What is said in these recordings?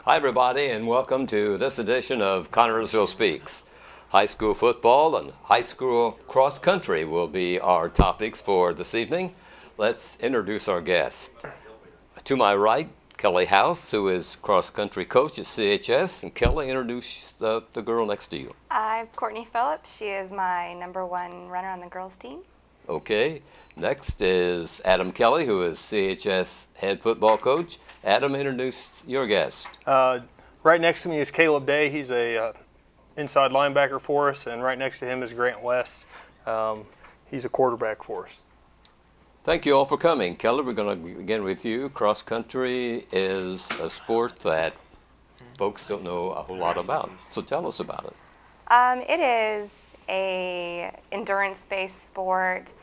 Hi, everybody, and welcome to this edition of Connersville Speaks. High school football and high school cross country will be our topics for this evening. Let's introduce our guest. To my right, Kelly House, who is cross country coach at CHS. And Kelly, introduce the girl next to you. I'm Courtney Phillips. She is my #1 runner on the girls' team. Okay. Next is Adam Kelly, who is CHS head football coach. Adam, introduce your guest. Right next to me is Caleb Day. He's a inside linebacker for us, and right next to him is Grant West. He's a quarterback for us. Thank you all for coming. Kelly, we're going to begin with you. Cross country is a sport that folks don't know a whole lot about, so tell us about it. It is a endurance-based sport.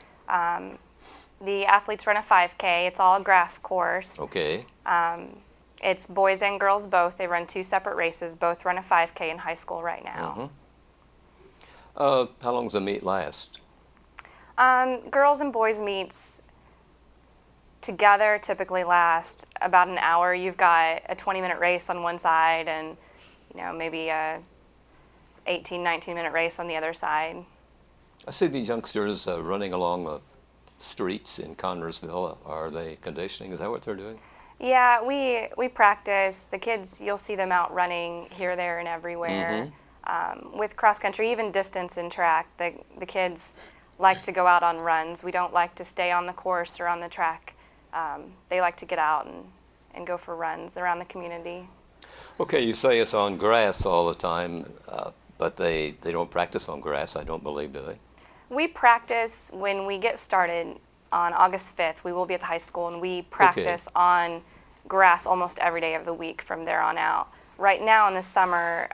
The athletes run a 5K. It's all a grass course. Okay. It's boys and girls both. They run 2 separate races. Both run a 5K in high school right now. How long does the meet last? Girls and boys meets together typically last about an hour. You've got a 20-minute race on one side and maybe a 18, 19-minute race on the other side. I see these youngsters running along the streets in Connersville. Are they conditioning? Is that what they're doing? Yeah, we practice. The kids, you'll see them out running here, there, and everywhere. With cross country, even distance and track, the kids like to go out on runs. We don't like to stay on the course or on the track. They like to get out and go for runs around the community. Okay, you say it's on grass all the time, but they don't practice on grass, I don't believe, do they? We practice when we get started on August 5th. We will be at the high school, and we practice on grass almost every day of the week from there on out. Right now in the summer,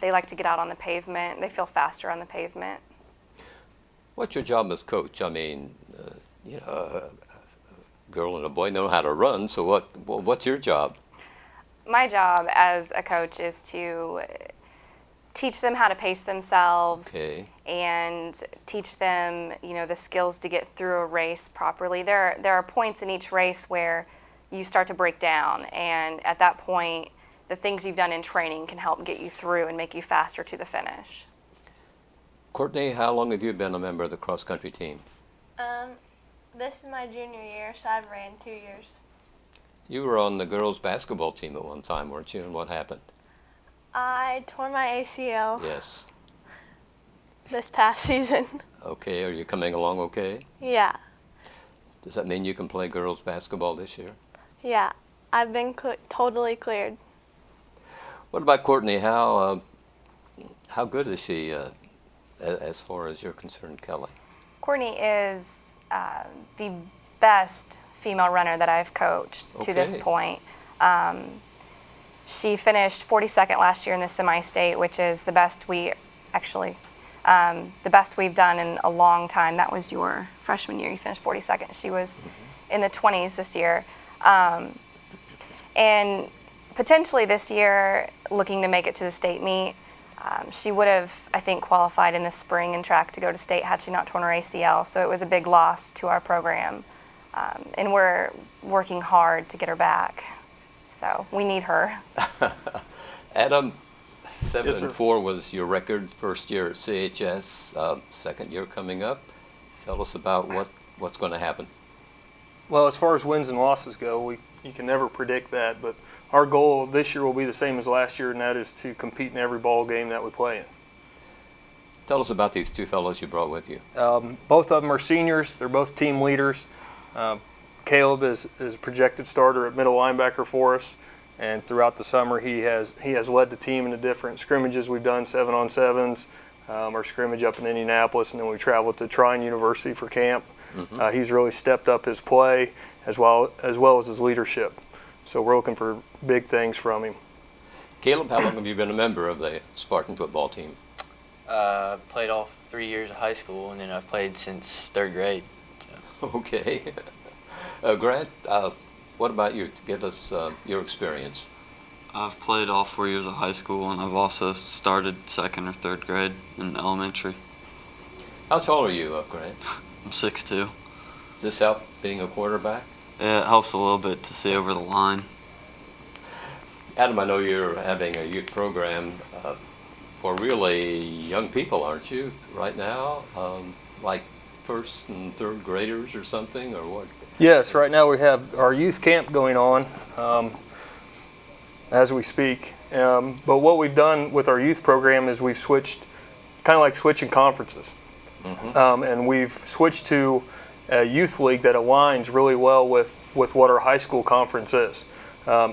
they like to get out on the pavement. They feel faster on the pavement. What's your job as coach? I mean, a girl and a boy know how to run, so what's your job? My job as a coach is to teach them how to pace themselves and teach them, the skills to get through a race properly. There are points in each race where you start to break down, and at that point, the things you've done in training can help get you through and make you faster to the finish. Courtney, how long have you been a member of the cross-country team? This is my junior year, so I've ran 2 years. You were on the girls' basketball team at one time, weren't you, and what happened? I tore my ACL Yes. this past season. Okay, are you coming along okay? Yeah, Does that mean you can play girls' basketball this year? yeah. I've been totally cleared. What about Courtney? How good is she as far as you're concerned, Kelly? Courtney is the best female runner that I've coached to this point. She finished 42nd last year in the semi-state, which is the best the best we've done in a long time. That was your freshman year. You finished 42nd. She was in the 20s this year. And potentially this year, looking to make it to the state meet. She would have, I think, qualified in the spring in track to go to state had she not torn her ACL. So it was a big loss to our program. And we're working hard to get her back. So we need her. Adam, 7-4 was your record first year at CHS, second year coming up. Tell us about what's going to happen. Well, as far as wins and losses go, you can never predict that, but our goal this year will be the same as last year, and that is to compete in every ball game that we play in. Tell us about these two fellows you brought with you. Both of them are seniors. They're both team leaders. Caleb is a projected starter at middle linebacker for us, and throughout the summer he has led the team in the different scrimmages we've done, 7-on-7s, our scrimmage up in Indianapolis, and then we traveled to Trine University for camp. He's really stepped up his play as well as his leadership. So we're looking for big things from him. Caleb, how long have you been a member of the Spartan football team? Played all 3 years of high school, and then I've played since 3rd grade. So. Okay. Grant, what about you? Give us your experience. I've played all 4 years of high school, and I've also started 2nd or 3rd grade in elementary. How tall are you, Grant? I'm 6'2". Does this help being a quarterback? It helps a little bit to see over the line. Adam, I know you're having a youth program for really young people, aren't you, right now? Like first and third graders or something, or what? Yes, right now we have our youth camp going on as we speak. But what we've done with our youth program is we've switched, kind of like switching conferences. And we've switched to a youth league that aligns really well with what our high school conference is.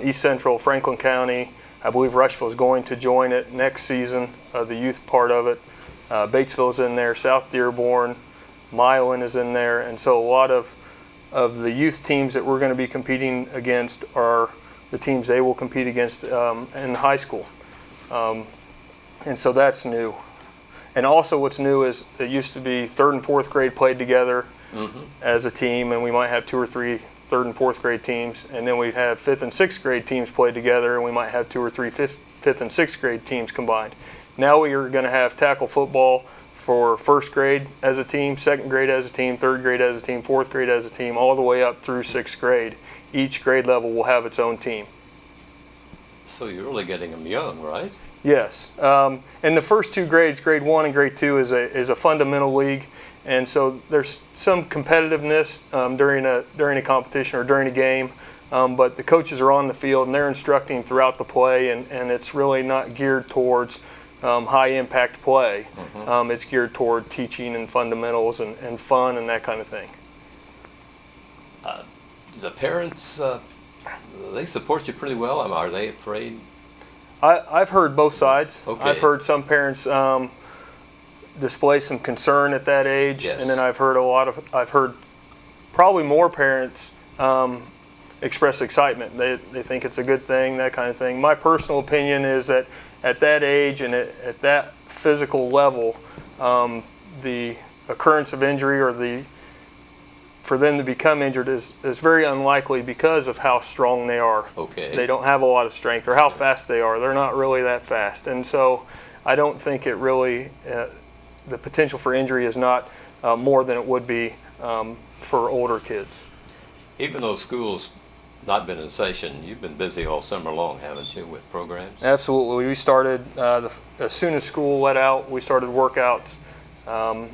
East Central, Franklin County, I believe Rushville is going to join it next season, the youth part of it. Batesville's in there, South Dearborn, Milan is in there, and so a lot of the youth teams that we're going to be competing against are the teams they will compete against in high school. And so that's new. And also what's new is it used to be third and fourth grade played together as a team, and we might have 2 or 3 third and fourth grade teams, and then we'd have fifth and sixth grade teams played together, and we might have 2 or 3 fifth and sixth grade teams combined. Now we are going to have tackle football for first grade as a team, second grade as a team, third grade as a team, fourth grade as a team, all the way up through sixth grade. Each grade level will have its own team. So you're really getting them young, right? Yes. And the first 2 grades, grade 1 and grade 2, is a fundamental league. And so there's some competitiveness during a competition or during a game, but the coaches are on the field and they're instructing throughout the play, and it's really not geared towards high impact play. It's geared toward teaching and fundamentals and fun and that kind of thing. The parents, they support you pretty well. Are they afraid? I've heard both sides. Okay. I've heard some parents display some concern at that age, Yes. and then I've heard probably more parents express excitement. They think it's a good thing, that kind of thing. My personal opinion is that at that age and at that physical level, the occurrence of injury or for them to become injured is very unlikely because of how strong they are. Okay. They don't have a lot of strength, or how fast they are. They're not really that fast, and so I don't think it really. The potential for injury is not more than it would be for older kids. Even though school's not been in session, you've been busy all summer long, haven't you, with programs? Absolutely. We started, as soon as school let out, we started workouts.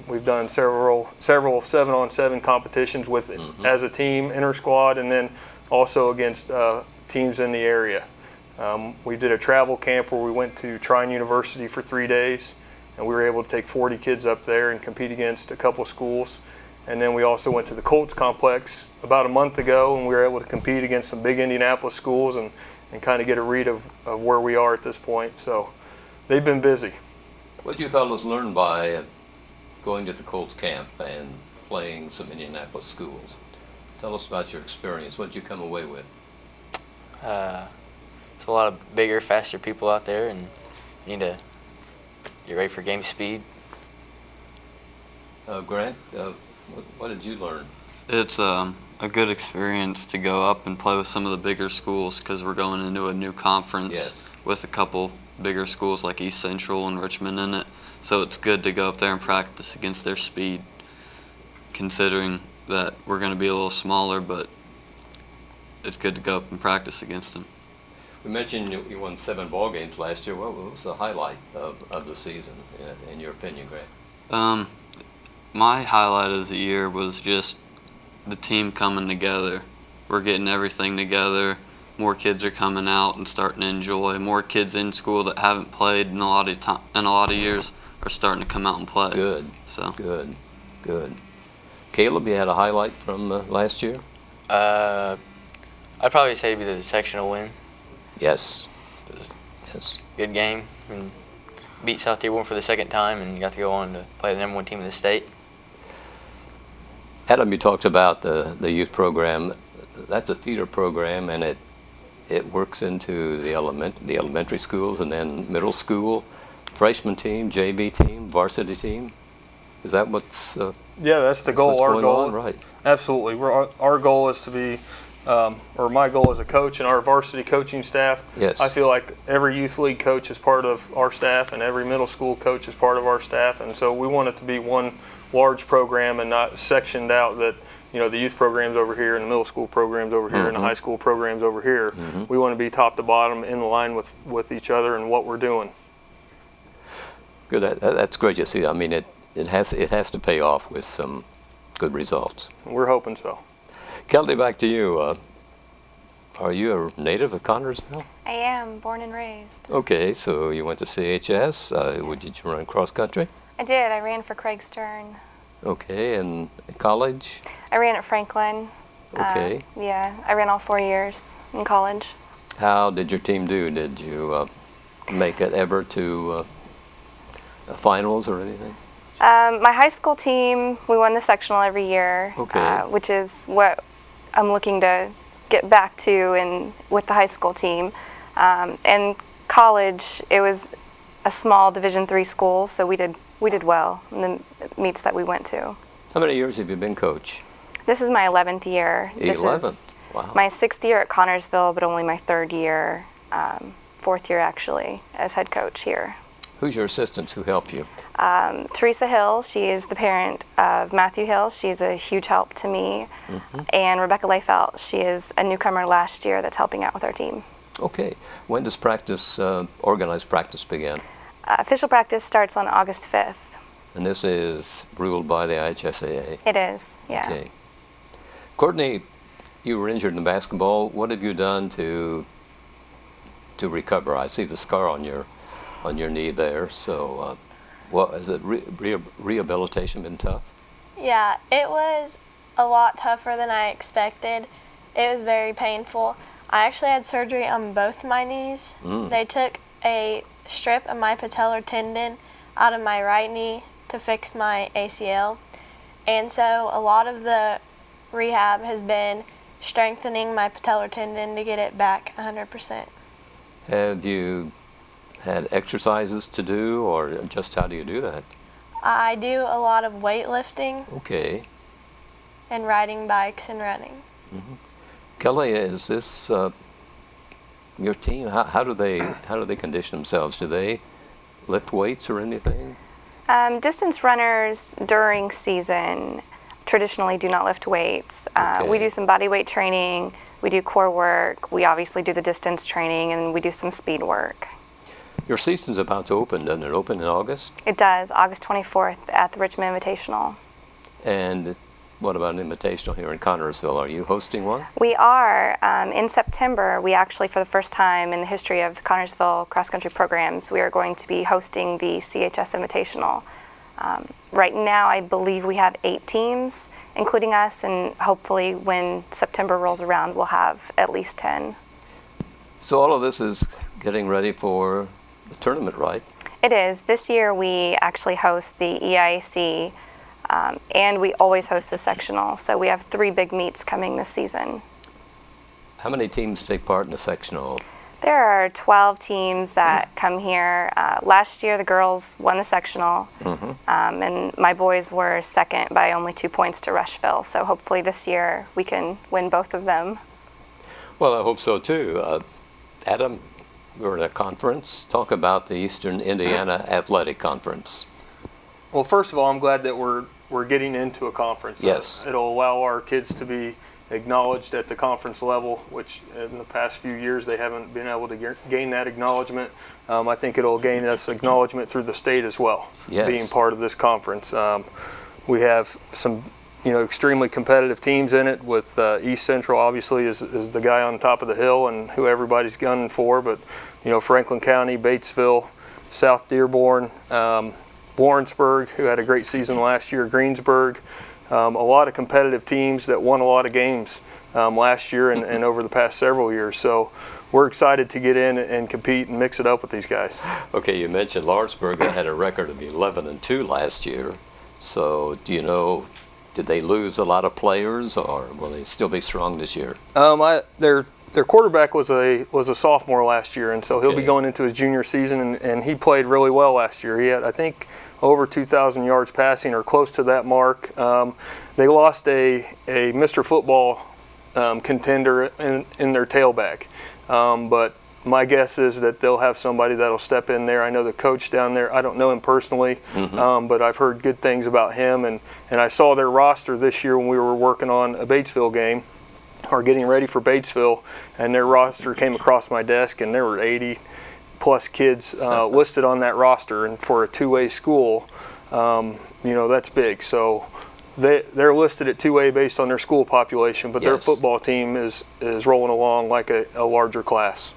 We've done several 7-on-7 competitions as a team, inter-squad, and then also against teams in the area. We did a travel camp where we went to Trine University for 3 days. And we were able to take 40 kids up there and compete against a couple schools. And then we also went to the Colts complex about a month ago, and we were able to compete against some big Indianapolis schools and kind of get a read of where we are at this point. So they've been busy. What did you fellows learn by going to the Colts camp and playing some Indianapolis schools? Tell us about your experience. What did you come away with? There's a lot of bigger, faster people out there, and you need to get ready for game speed. Grant, what did you learn? It's a good experience to go up and play with some of the bigger schools because we're going into a new conference with a couple bigger schools like East Central and Richmond in it. So it's good to go up there and practice against their speed, considering that we're going to be a little smaller, but it's good to go up and practice against them. We mentioned you won 7 ball games last year. What was the highlight of the season, in your opinion, Grant? My highlight of the year was just the team coming together. We're getting everything together. More kids are coming out and starting to enjoy. More kids in school that haven't played in a lot of years are starting to come out and play. Good. So good. Caleb, you had a highlight from last year? I'd probably say it'd be the sectional win. Yes. Good game, and beat South Dearborn for the second time, and got to go on to play the #1 team in the state. Adam, you talked about the youth program. That's a feeder program, and it works into the elementary schools and then middle school, freshman team, JV team, varsity team. Is that what's That's the goal. what's Our going goal, on? Right. Absolutely. Our goal is to be, or my goal as a coach and our varsity coaching staff. Yes. I feel like every youth league coach is part of our staff, and every middle school coach is part of our staff, and so we want it to be one large program and not sectioned out that the youth programs over here and the middle school programs over here and the high school programs over here. We want to be top to bottom in line with each other and what we're doing. Good. That's great to see. I mean, it has to pay off with some good results. We're hoping so. Kelly, back to you. Are you a native of Connersville? I am, born and raised. Okay, so you went to CHS. Did you run cross country? I did. I ran for Craig Stern. Okay, and college? I ran at Franklin. Okay. Yeah, I ran all 4 years in college. How did your team do? Did you make it ever to finals or anything? My high school team, we won the sectional every year, Okay. which is what I'm looking to get back to with the high school team. And college, it was a small Division III school, so we did well in the meets that we went to. How many years have you been coach? This is my 11th year. This 11th. is Wow. my 6th year at Connersville, but only my 3rd year, 4th year actually, as head coach here. Who's your assistants who help you? Teresa Hill, she is the parent of Matthew Hill. She's a huge help to me. And Rebecca Layfelt, she is a newcomer last year that's helping out with our team. Okay. When does organized practice begin? Official practice starts on August 5th. And this is ruled by the IHSAA? It is, yeah. Okay. Courtney, you were injured in basketball. What have you done to recover? I see the scar on your knee there. So, has it rehabilitation been tough? Yeah, it was a lot tougher than I expected. It was very painful. I actually had surgery on both my knees. They took a strip of my patellar tendon out of my right knee to fix my ACL. And so a lot of the rehab has been strengthening my patellar tendon to get it back 100%. Have you had exercises to do, or just how do you do that? I do a lot of weightlifting Okay. and riding bikes and running. Kelly, is this your team? How do they condition themselves? Do they lift weights or anything? Distance runners during season traditionally do not lift weights. Okay. We do some body weight training, we do core work, we obviously do the distance training, and we do some speed work. Your season's about to open, doesn't it? Open in August? It does, August 24th at the Richmond Invitational. And what about an invitational here in Connersville? Are you hosting one? We are. In September, we actually, for the first time in the history of the Connersville cross-country programs, we are going to be hosting the CHS Invitational. Right now, I believe we have 8 teams, including us, and hopefully when September rolls around, we'll have at least 10. So all of this is getting ready for the tournament, right? It is. This year, we actually host the EIAC, and we always host the sectional. So we have 3 big meets coming this season. How many teams take part in the sectional? There are 12 teams that come here. Last year, the girls won the sectional, and my boys were second by only 2 points to Rushville. So hopefully this year we can win both of them. Well, I hope so too. Adam, we're at a conference. Talk about the Eastern Indiana Athletic Conference. Well, first of all, I'm glad that we're getting into a conference. Yes. It'll allow our kids to be acknowledged at the conference level, which in the past few years they haven't been able to gain that acknowledgement. I think it'll gain us acknowledgement through the state as well, Yes. being part of this conference. We have some extremely competitive teams in it, with East Central obviously is the guy on top of the hill and who everybody's gunning for, but Franklin County, Batesville, South Dearborn, Lawrenceburg, who had a great season last year, Greensburg, a lot of competitive teams that won a lot of games last year and over the past several years. So we're excited to get in and compete and mix it up with these guys. Okay, you mentioned Lawrenceburg. They had a record of 11-2 last year. So do you know, did they lose a lot of players, or will they still be strong this year? Their quarterback was a sophomore last year, and so he'll be Okay. going into his junior season, and he played really well last year. He had, I think, over 2,000 yards passing or close to that mark. They lost a Mr. Football contender in their tailback, but my guess is that they'll have somebody that'll step in there. I know the coach down there. I don't know him personally, but I've heard good things about him. And I saw their roster this year when we were working on a Batesville game, or getting ready for Batesville, and their roster came across my desk, and there were 80 plus kids listed on that roster. And for a two-way school, that's big. So they're listed at 2A based on their school population, but their football team is rolling along like a larger class.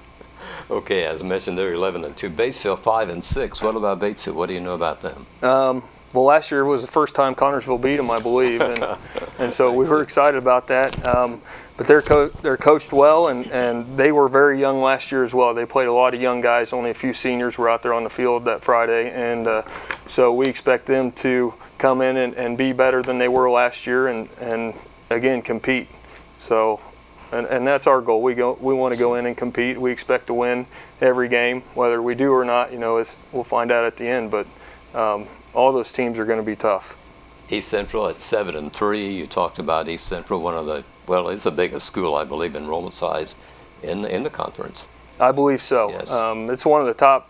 Okay, as I mentioned, they're 11-2. Batesville 5-6. What about Batesville? What do you know about them? Well, last year was the first time Connersville beat them, I believe, and so we were excited about that. But they're coached well, and they were very young last year as well. They played a lot of young guys. Only a few seniors were out there on the field that Friday, and so we expect them to come in and be better than they were last year, and again compete. So, and that's our goal. We want to go in and compete. We expect to win every game, whether we do or not. We'll find out at the end. But all those teams are going to be tough. East Central at 7-3. You talked about East Central, it's the biggest school, I believe, enrollment size in the conference. I believe so. Yes. It's one of the top,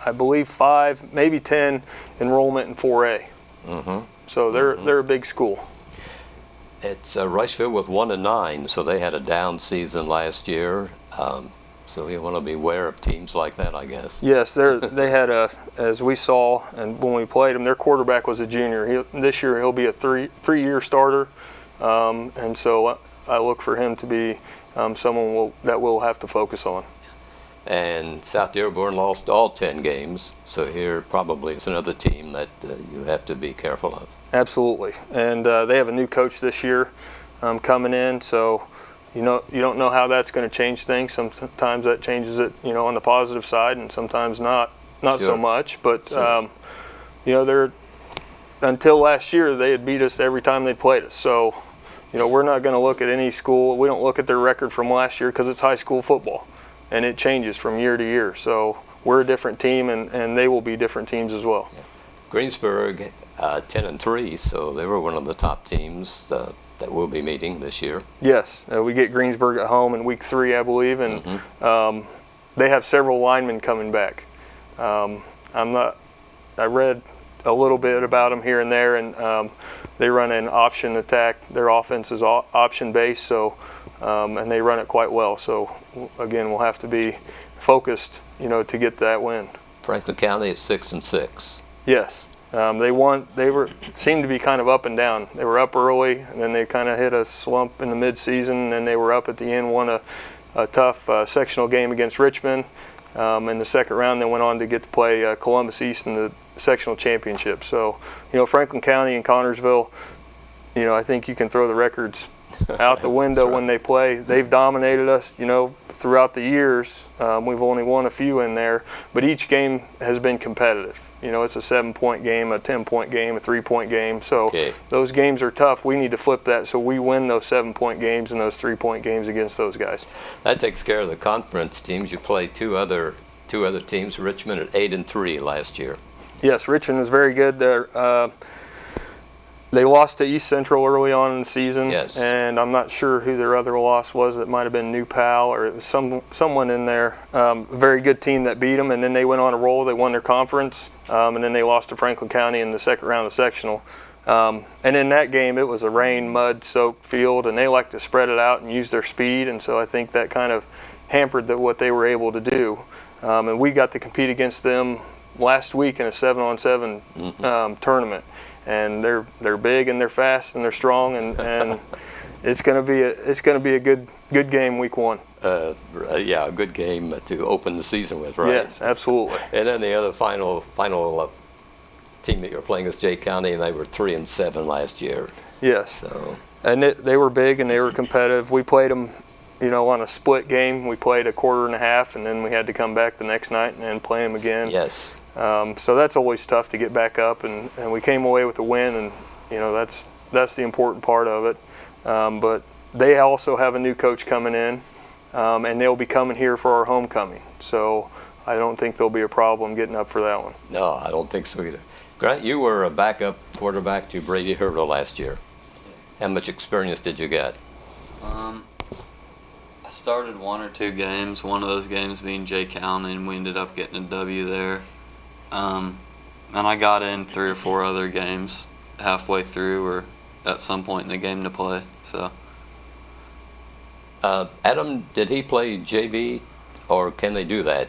I believe, 5, maybe 10 enrollment in 4A. So they're a big school. It's Rushville with 1-9, so they had a down season last year. So you want to be aware of teams like that, I guess. Yes, they had as we saw, and when we played them, their quarterback was a junior. This year he'll be a three-year starter, and so I look for him to be someone that we'll have to focus on. And South Dearborn lost all 10 games, so here probably is another team that you have to be careful of. Absolutely, and they have a new coach this year coming in, so you don't know how that's going to change things. Sometimes that changes it, on the positive side, and sometimes not so much. But they're, until last year, they had beat us every time they played us. So we're not going to look at any school. We don't look at their record from last year because it's high school football, and it changes from year to year. So we're a different team, and they will be different teams as well. Yeah. Greensburg 10-3, so they were one of the top teams that we'll be meeting this year. Yes, we get Greensburg at home in week 3, I believe, and they have several linemen coming back. I read a little bit about them here and there, and they run an option attack. Their offense is option based, so and they run it quite well. So again, we'll have to be focused, to get that win. Franklin County at 6-6. Yes. They seemed to be kind of up and down. They were up early, and then they kind of hit a slump in the mid-season, and then they were up at the end, won a tough sectional game against Richmond. In the second round, they went on to get to play Columbus East in the sectional championship. So, Franklin County and Connersville, I think you can throw the records out the window when they play. They've dominated us, throughout the years. We've only won a few in there, but each game has been competitive. It's a 7-point game, a 10-point game, a 3-point game. So those games are tough. We need to flip that so we win those 7-point games and those 3-point games against those guys. That takes care of the conference teams. You played two other teams, Richmond at 8-3 last year. Yes, Richmond was very good. They lost to East Central early on in the season, and I'm not sure who their other loss was. It might have been New Pal, or it was someone in there. Very good team that beat them, and then they went on a roll. They won their conference, and then they lost to Franklin County in the second round of the sectional. And in that game, it was a rain, mud-soaked field, and they like to spread it out and use their speed, and so I think that kind of hampered what they were able to do. And we got to compete against them last week in a 7-on-7 tournament. And they're big and they're fast and they're strong, and it's going to be a good game week 1. Yeah, a good game to open the season with, right? Yes, absolutely. And then the other final team that you're playing is Jay County, and they were 3-7 last year. Yes. So. And they were big and they were competitive. We played them, on a split game. We played a quarter and a half, and then we had to come back the next night and play them again. Yes. So that's always tough to get back up, and we came away with a win, and that's the important part of it. But they also have a new coach coming in, and they'll be coming here for our homecoming. So I don't think there'll be a problem getting up for that one. No, I don't think so either. Grant, you were a backup quarterback to Brady Hurdle last year. How much experience did you get? I started 1 or 2 games, one of those games being Jay County, and we ended up getting a W there. And I got in 3 or 4 other games halfway through or at some point in the game to play. So. Adam, did he play JV, or can they do that?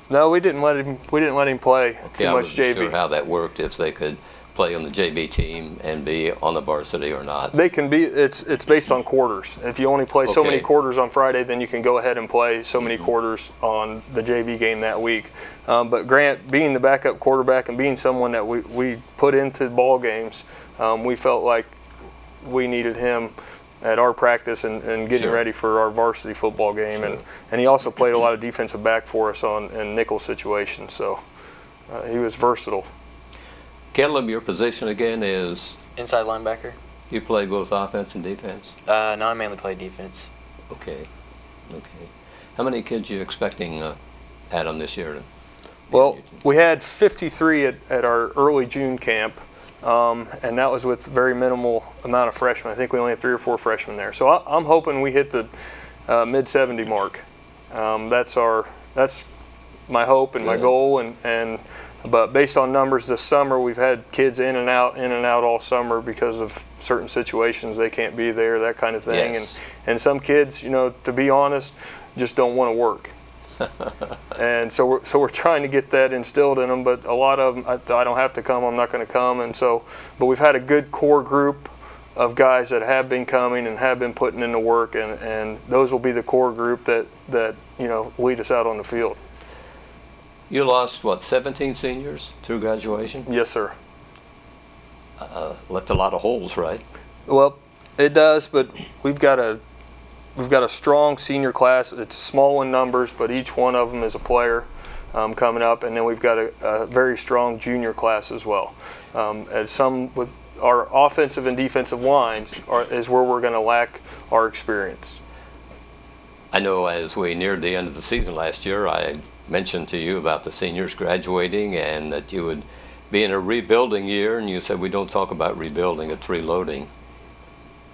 No, we didn't let him. We didn't let him play too I much wasn't JV. sure how that worked, if they could play on the JV team and be on the varsity or not. They can be. It's based on quarters. If you only play so many Okay. quarters on Friday, then you can go ahead and play so many quarters on the JV game that week. But Grant, being the backup quarterback and being someone that we put into ball games, we felt like we needed him at our practice and getting Sure. ready for our varsity football game. Sure. And he also played a lot of defensive back for us in nickel situations. So he was versatile. Caleb, your position again is, Inside linebacker. you play both offense and defense? No, I mainly play defense. Okay. How many kids are you expecting, Adam, this year? Well, we had 53 at our early June camp, and that was with very minimal amount of freshmen. I think we only had 3 or 4 freshmen there. So I'm hoping we hit the mid-70 mark. That's my hope and my goal. But based on numbers this summer, we've had kids in and out all summer because of certain situations. They can't be there, that kind of thing. Yes. And some kids, to be honest, just don't want to work. And so we're trying to get that instilled in them, but a lot of them, I don't have to come, I'm not going to come. But we've had a good core group of guys that have been coming and have been putting in the work, and those will be the core group that lead us out on the field. You lost, 17 seniors through graduation? Yes, sir. Left a lot of holes, right? Well, it does, but we've got a strong senior class. It's small in numbers, but each one of them is a player coming up, and then we've got a very strong junior class as well. As some with our offensive and defensive lines is where we're going to lack our experience. I know as we neared the end of the season last year, I mentioned to you about the seniors graduating and that you would be in a rebuilding year, and you said we don't talk about rebuilding, it's reloading.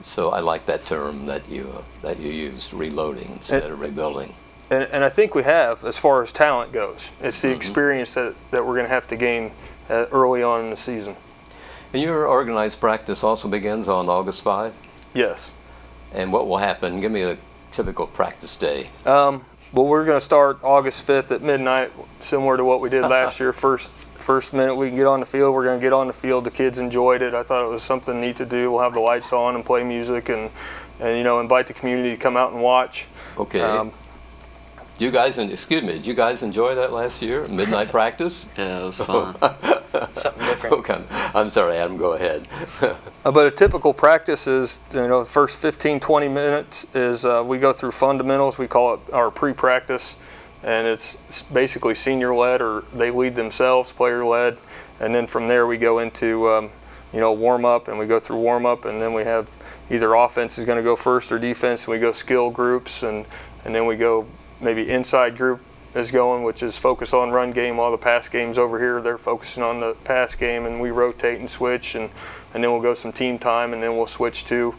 So I like that term that you use, reloading instead of rebuilding. And I think we have, as far as talent goes. It's the experience that we're going to have to gain early on in the season. And your organized practice also begins on August 5? Yes. And what will happen? Give me a typical practice day. Well, we're going to start August 5th at midnight, similar to what we did last year. First minute we can get on the field, we're going to get on the field. The kids enjoyed it. I thought it was something neat to do. We'll have the lights on and play music and invite the community to come out and watch. Okay. Did you guys enjoy that last year, midnight practice? Yeah, it was fun. Something different. Okay. I'm sorry, Adam, go ahead. But a typical practice is, the first 15, 20 minutes is we go through fundamentals. We call it our pre-practice, and it's basically senior-led, or they lead themselves, player-led. And then from there we go into, warm-up, and we go through warm-up, and then we have either offense is going to go first or defense, and we go skill groups, and then we go maybe inside group is going, which is focus on run game, while the pass game's over here. They're focusing on the pass game, and we rotate and switch, and then we'll go some team time, and then we'll switch to,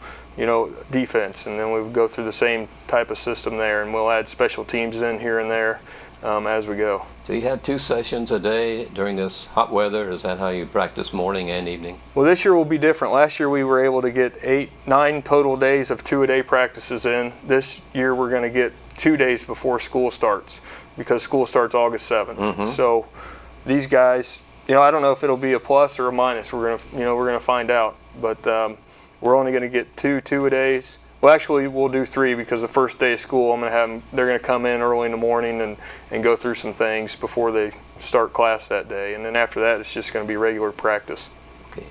defense, and then we'll go through the same type of system there, and we'll add special teams in here and there as we go. Do you have 2 sessions a day during this hot weather? Is that how you practice morning and evening? Well, this year will be different. Last year we were able to get 9 total days of 2-a-day practices in. This year we're going to get 2 days before school starts, because school starts August 7th. So these guys, I don't know if it'll be a plus or a minus. We're gonna find out. But we're only gonna get 2 2-a-days. Well, actually, we'll do 3, because the first day of school, I'm gonna have them. They're gonna come in early in the morning and go through some things before they start class that day. And then after that, it's just gonna be regular practice. Okay.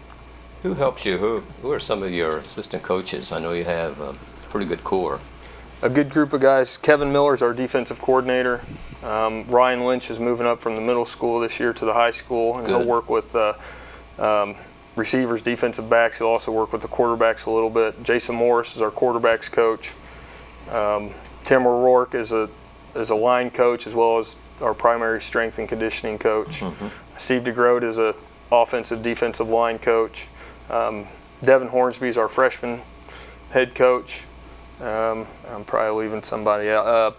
Who helps you? Who are some of your assistant coaches? I know you have a pretty good core. A good group of guys. Kevin Miller's our defensive coordinator. Ryan Lynch is moving up from the middle school this year to the high school, and he'll work with receivers, defensive backs. He'll also work with the quarterbacks a little bit. Jason Morris is our quarterbacks coach. Tim O'Rourke is a line coach, as well as our primary strength and conditioning coach. Steve DeGroat is a offensive defensive line coach. Devin Hornsby is our freshman head coach. I'm probably leaving somebody out.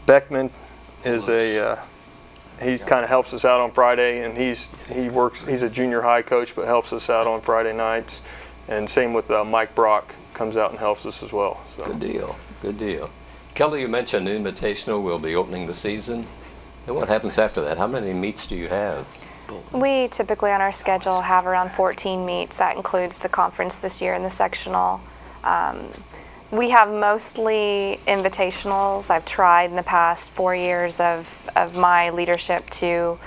Beckman is he's kind of helps us out on Friday, and he's a junior high coach, but helps us out on Friday nights. And same with Mike Brock, comes out and helps us as well. So. Good deal, good deal. Kelly, you mentioned Invitational will be opening the season. And what happens after that? How many meets do you have? We typically on our schedule have around 14 meets. That includes the conference this year and the sectional. We have mostly invitationals. I've tried in the past 4 years of my leadership to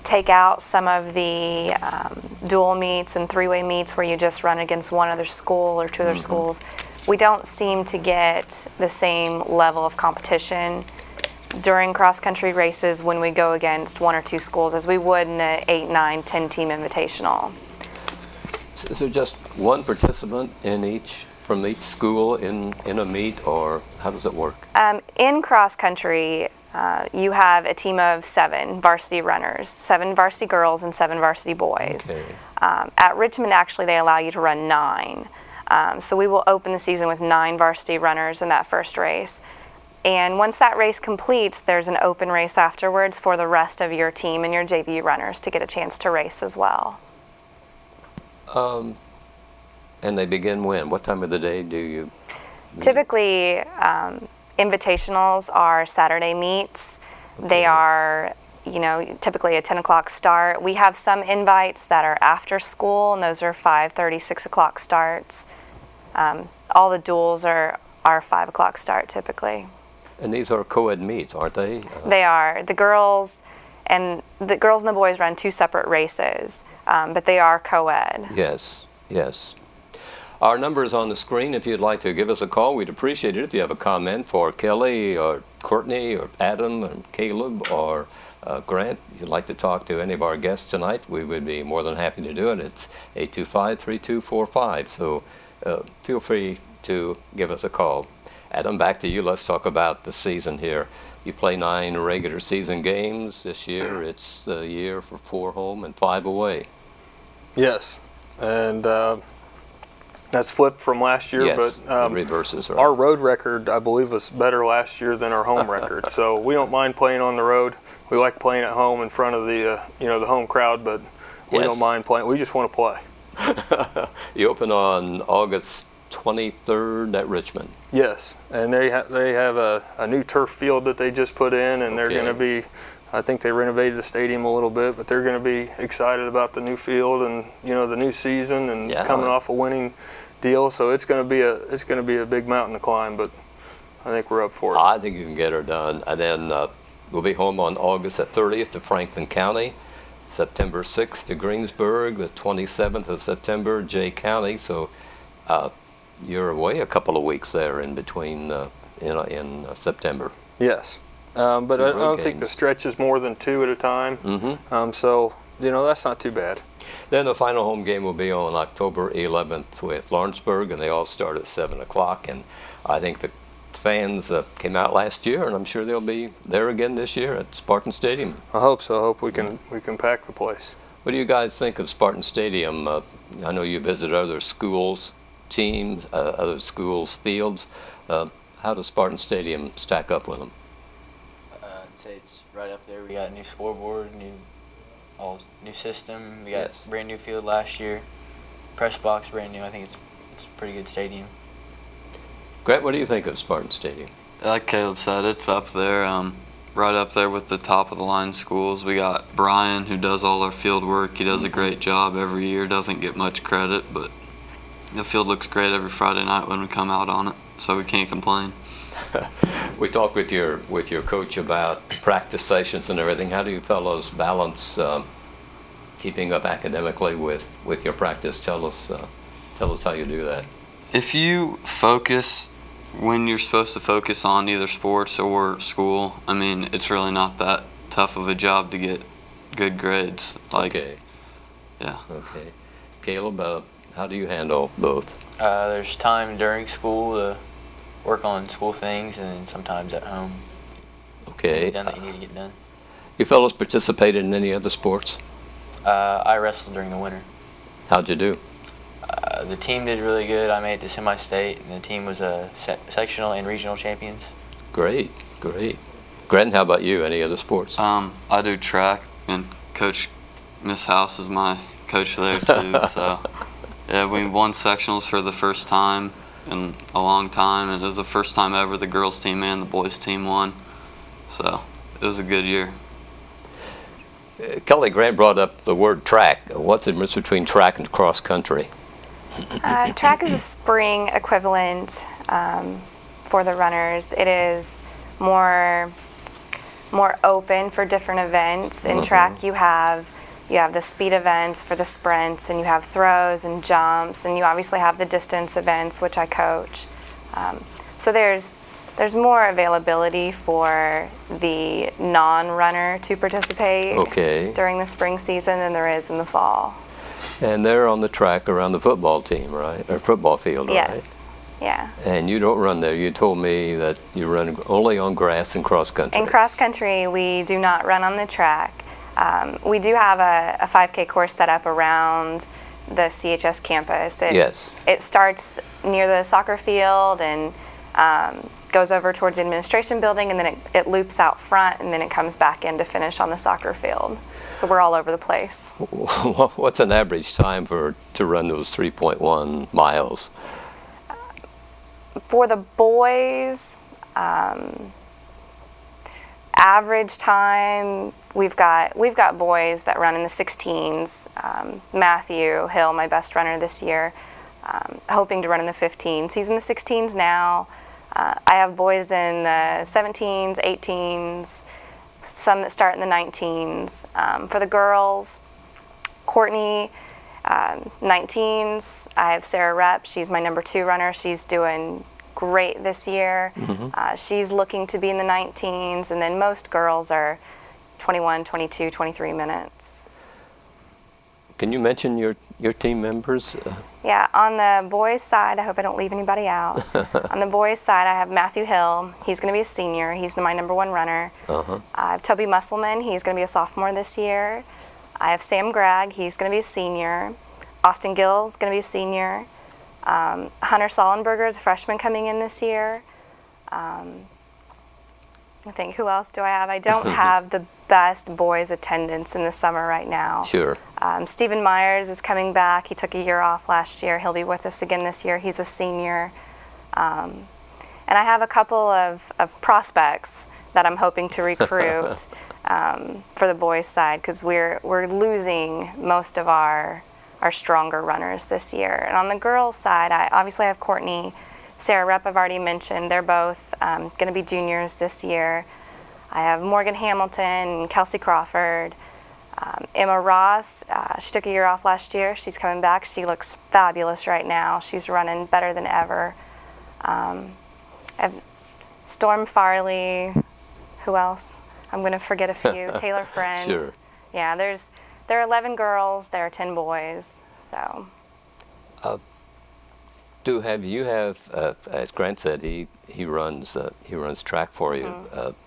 take out some of the dual meets and three-way meets where you just run against one other school or two other schools. We don't seem to get the same level of competition during cross-country races when we go against one or two schools as we would in an 8, 9, 10-team invitational. So is there just one participant from each school in a meet, or how does it work? In cross-country, you have a team of 7 varsity runners, 7 varsity girls and 7 varsity boys. Okay. At Richmond, actually, they allow you to run 9. So we will open the season with 9 varsity runners in that first race. And once that race completes, there's an open race afterwards for the rest of your team and your JV runners to get a chance to race as well. And they begin when? What time of the day do you? Typically, invitationals are Saturday meets. Okay. They are, typically a 10 o'clock start. We have some invites that are after school, and those are 5:30, 6 o'clock starts. All the duels are 5 o'clock start typically. And these are co-ed meets, aren't they? They are. The girls and the boys run 2 separate races, but they are co-ed. Yes, yes. Our number is on the screen. If you'd like to give us a call, we'd appreciate it. If you have a comment for Kelly or Courtney or Adam or Caleb or Grant, if you'd like to talk to any of our guests tonight, we would be more than happy to do it. It's 825-3245. So feel free to give us a call. Adam, back to you. Let's talk about the season here. You play 9 regular season games this year. It's the year for 4 home and 5 away. Yes, and that's flipped from last year. Yes, but the reverses are. Our road record, I believe, was better last year than our home record. So we don't mind playing on the road. We like playing at home in front of the the home crowd, but we don't mind playing. We just want to play. You open on August 23rd at Richmond. Yes, and they have a new turf field that they just put in, and they're going to be. I think they renovated the stadium a little bit, but they're going to be excited about the new field and the new season and coming off a winning deal. So it's going to be a big mountain to climb, but I think we're up for it. I think you can get her done. And then we'll be home on August the 30th to Franklin County, September 6th to Greensburg, the 27th of September, Jay County. So you're away a couple of weeks there in between in September. Yes. But I don't think the stretch is more than 2 at a time. Mm-hmm. So, that's not too bad. Then the final home game will be on October 11th with Lawrenceburg, and they all start at 7 o'clock. And I think the fans came out last year, and I'm sure they'll be there again this year at Spartan Stadium. I hope so. I hope we can pack the place. What do you guys think of Spartan Stadium? I know you visited other schools' teams, other schools' fields. How does Spartan Stadium stack up with them? I'd say it's right up there. We got a new scoreboard, new system. We got brand new field last year. Press box brand new. I think it's a pretty good stadium. Grant, what do you think of Spartan Stadium? Like Caleb said, it's up there, right up there with the top of the line schools. We got Brian, who does all our field work. He does a great job every year. Doesn't get much credit, but the field looks great every Friday night when we come out on it, so we can't complain. We talked with your coach about practice sessions and everything. How do you fellows balance keeping up academically with your practice? Tell us how you do that. If you focus when you're supposed to focus on either sports or school, I mean, it's really not that tough of a job to get good grades. Okay. Yeah. Okay. Caleb, how do you handle both? There's time during school to work on school things, and then sometimes at home. Okay. Things done that you need to get done. You fellows participated in any other sports? I wrestled during the winter. How'd you do? The team did really good. I made it to semi-state, and the team was sectional and regional champions. Great, great. Grant, how about you? Any other sports? I do track, and Coach Miss House is my coach there too. So yeah, we won sectionals for the first time in a long time, and it was the first time ever the girls team and the boys team won. So it was a good year. Kelly, Grant brought up the word track. What's the difference between track and cross country? Track is a spring equivalent for the runners. It is more open for different events. In track, you have the speed events for the sprints, and you have throws and jumps, and you obviously have the distance events, which I coach. So there's more availability for the non-runner to participate during the spring season than there is in the fall. And they're on the track around the football team, right? Or football field, right? Yes. Yeah. And you don't run there. You told me that you run only on grass and cross country. In cross country, we do not run on the track. We do have a 5K course set up around the CHS campus. It starts near the soccer field and goes over towards the administration building, and then it loops out front, and then it comes back in to finish on the soccer field. So we're all over the place. What's an average time to run those 3.1 miles? For the boys, average time, we've got boys that run in the 16s. Matthew Hill, my best runner this year, hoping to run in the 15s. He's in the 16s now. I have boys in the 17s, 18s, some that start in the 19s. For the girls, Courtney, 19s. I have Sarah Rep. She's my number 2 runner. She's doing great this year. She's looking to be in the 19s, and then most girls are 21, 22, 23 minutes. Can you mention your team members? Yeah, on the boys' side, I hope I don't leave anybody out. On the boys' side, I have Matthew Hill. He's going to be a senior. He's my number 1 runner. I have Toby Musselman. He's going to be a sophomore this year. I have Sam Gregg. He's going to be a senior. Austin Gill's going to be a senior. Hunter Sollenberger is a freshman coming in this year. I think, who else do I have? I don't have the best boys attendance in the summer right now. Sure. Stephen Myers is coming back. He took a year off last year. He'll be with us again this year. He's a senior. And I have a couple of prospects that I'm hoping to recruit for the boys' side, because we're losing most of our stronger runners this year. And on the girls' side, I obviously have Courtney, Sarah Rep, I've already mentioned. They're both going to be juniors this year. I have Morgan Hamilton, Kelsey Crawford, Emma Ross. She took a year off last year. She's coming back. She looks fabulous right now. She's running better than ever. I have Storm Farley. Who else? I'm going to forget a few. Taylor Friend. Sure. Yeah, there are 11 girls. There are 10 boys. So. You have, as Grant said, he runs track for you.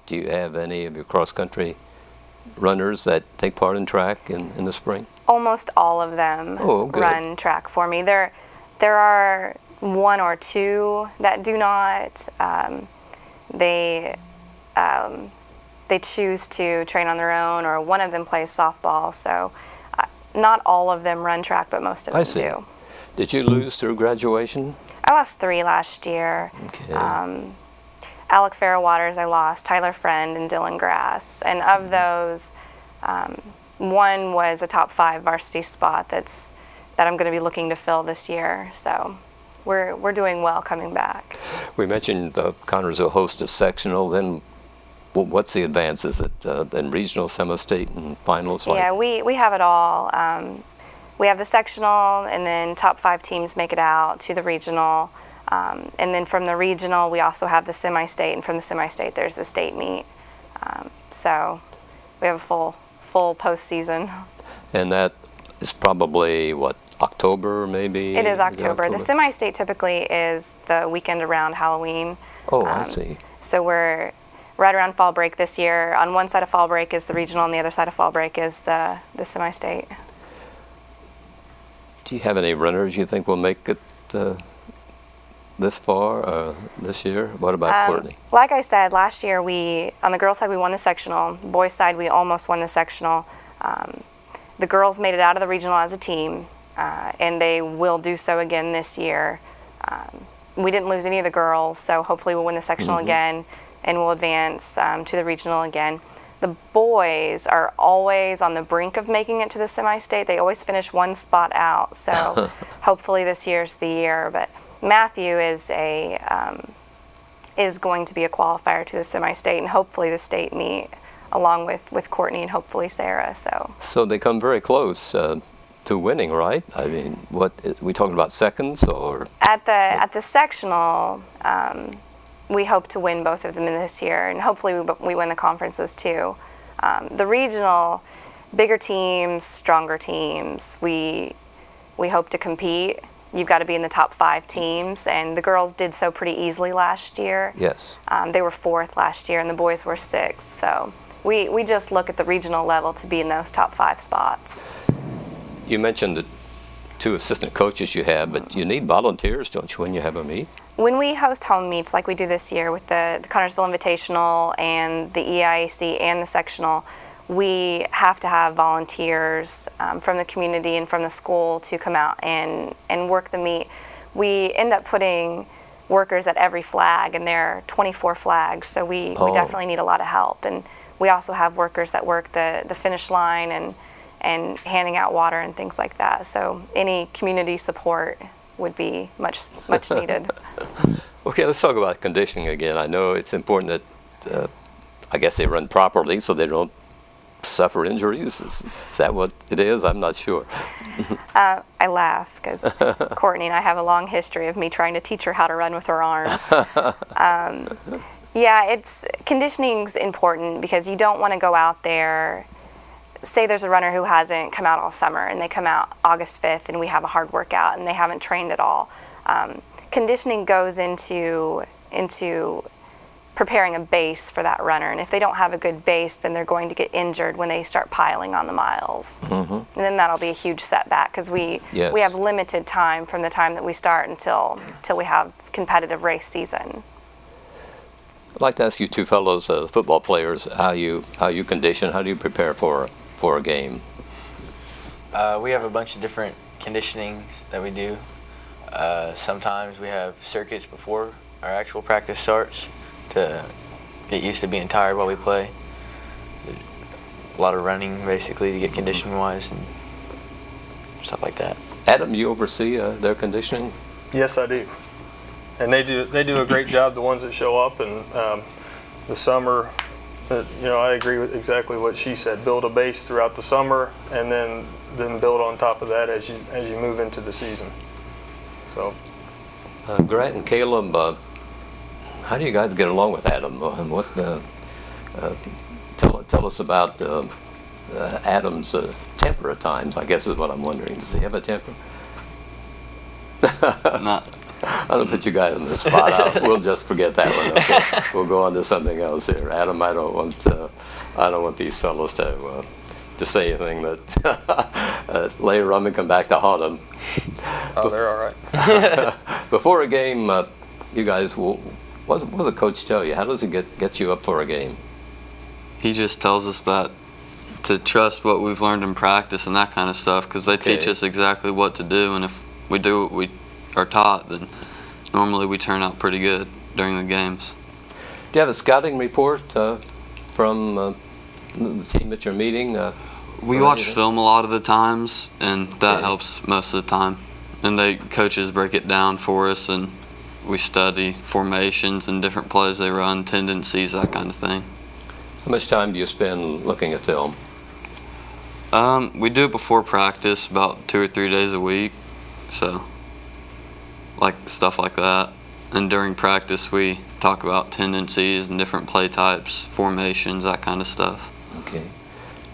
Do you have any of your cross country runners that take part in track in the spring? Almost all of them run track for me. There are 1 or 2 that do not. They choose to train on their own, or one of them plays softball. So not all of them run track, but most of them do. Did you lose through graduation? I lost 3 last year. Okay. Alec Farrah Waters I lost, Tyler Friend, and Dylan Grass. And of those, one was a top 5 varsity spot that I'm going to be looking to fill this year. So we're doing well coming back. We mentioned Connersville host a sectional. Then what's the advance? Is it in regional, semi-state, and finals? Yeah, we have it all. We have the sectional, and then top 5 teams make it out to the regional. And then from the regional, we also have the semi-state, and from the semi-state, there's the state meet. So we have a full postseason. And that is probably, October maybe? It is October. The semi-state typically is the weekend around Halloween. Oh, I see. So we're right around fall break this year. On one side of fall break is the regional, and the other side of fall break is the semi-state. Do you have any runners you think will make it this far this year? What about Courtney? Like I said, last year on the girls' side we won the sectional. Boys' side we almost won the sectional. The girls made it out of the regional as a team, and they will do so again this year. We didn't lose any of the girls, so hopefully we'll win the sectional again, and we'll advance to the regional again. The boys are always on the brink of making it to the semi-state. They always finish one spot out, so hopefully this year's the year. But Matthew is going to be a qualifier to the semi-state, and hopefully the state meet along with Courtney and hopefully Sarah. So they come very close to winning, right? I mean, what we talking about, seconds or? At the sectional, we hope to win both of them this year, and hopefully we win the conferences too. The regional, bigger teams, stronger teams, we hope to compete. You've got to be in the top 5 teams, and the girls did so pretty easily last year. Yes. They were 4th last year, and the boys were 6th. So we just look at the regional level to be in those top 5 spots. You mentioned the 2 assistant coaches you have, but you need volunteers, don't you, when you have a meet? When we host home meets like we do this year with the Connersville Invitational and the EIAC and the sectional, we have to have volunteers from the community and from the school to come out and work the meet. We end up putting workers at every flag, and there are 24 flags, so we definitely need a lot of help. And we also have workers that work the finish line and handing out water and things like that. So any community support would be much needed. Okay, let's talk about conditioning again. I know it's important that I guess they run properly so they don't suffer injuries. Is that what it is? I'm not sure. I laugh because Courtney and I have a long history of me trying to teach her how to run with her arms. Yeah, conditioning's important because you don't want to go out there. Say there's a runner who hasn't come out all summer and they come out August 5th and we have a hard workout and they haven't trained at all. Conditioning goes into preparing a base for that runner, and if they don't have a good base, then they're going to get injured when they start piling on the miles. And then that'll be a huge setback because we have limited time from the time that we start until we have competitive race season. I'd like to ask you 2 fellows, football players, how you condition, how do you prepare for a game? We have a bunch of different conditionings that we do. Sometimes we have circuits before our actual practice starts to get used to being tired while we play. A lot of running basically to get conditioning wise and stuff like that. Adam, you oversee their conditioning? Yes, I do. And they do a great job, the ones that show up. And the summer, I agree with exactly what she said. Build a base throughout the summer, and then build on top of that as you move into the season. So, Grant and Caleb, how do you guys get along with Adam? And what tell us about Adam's temper at times? I guess is what I'm wondering. Does he have a temper? Not. I don't put you guys in the spot. We'll just forget that one. Okay? We'll go on to something else here. Adam, I don't want these fellows to say anything that later on we come back to haunt them. Oh, they're all right. Before a game, you guys, what does a coach tell you? How does he get you up for a game? He just tells us that to trust what we've learned in practice and that kind of stuff, because they teach us exactly what to do, and if we do what we are taught, then normally we turn out pretty good during the games. Do you have a scouting report from the team that you're meeting? We watch film a lot of the times, and that helps most of the time. And coaches break it down for us, and we study formations and different plays they run, tendencies, that kind of thing. How much time do you spend looking at film? We do it before practice, about 2 or 3 days a week, so like stuff like that. And during practice, we talk about tendencies and different play types, formations, that kind of stuff. Okay.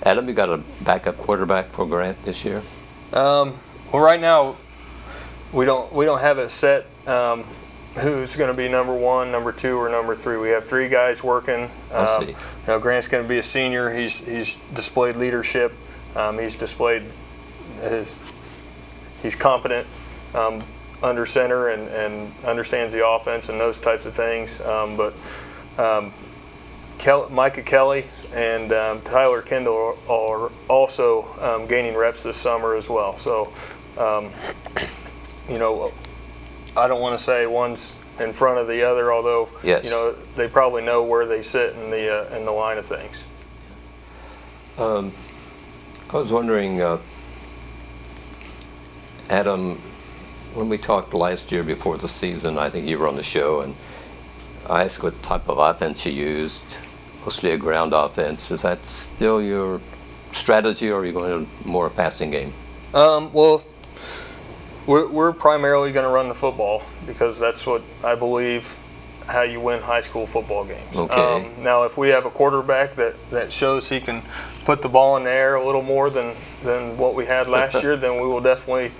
Adam, you got a backup quarterback for Grant this year? Well, right now we don't have it set who's going to be number 1, number 2, or number 3. We have 3 guys working. I see. Grant's going to be a senior. He's displayed leadership. He's displayed he's competent under center and understands the offense and those types of things. Micah Kelly and Tyler Kendall are also gaining reps this summer as well. So, I don't want to say one's in front of the other, although yes. They probably know where they sit in the line of things. I was wondering, Adam, when we talked last year before the season, I think you were on the show, and I asked what type of offense you used, mostly a ground offense. Is that still your strategy, or are you going to more passing game? Well, we're primarily going to run the football because that's what I believe how you win high school football games. Okay. Now, if we have a quarterback that shows he can put the ball in the air a little more than what we had last year, then we will definitely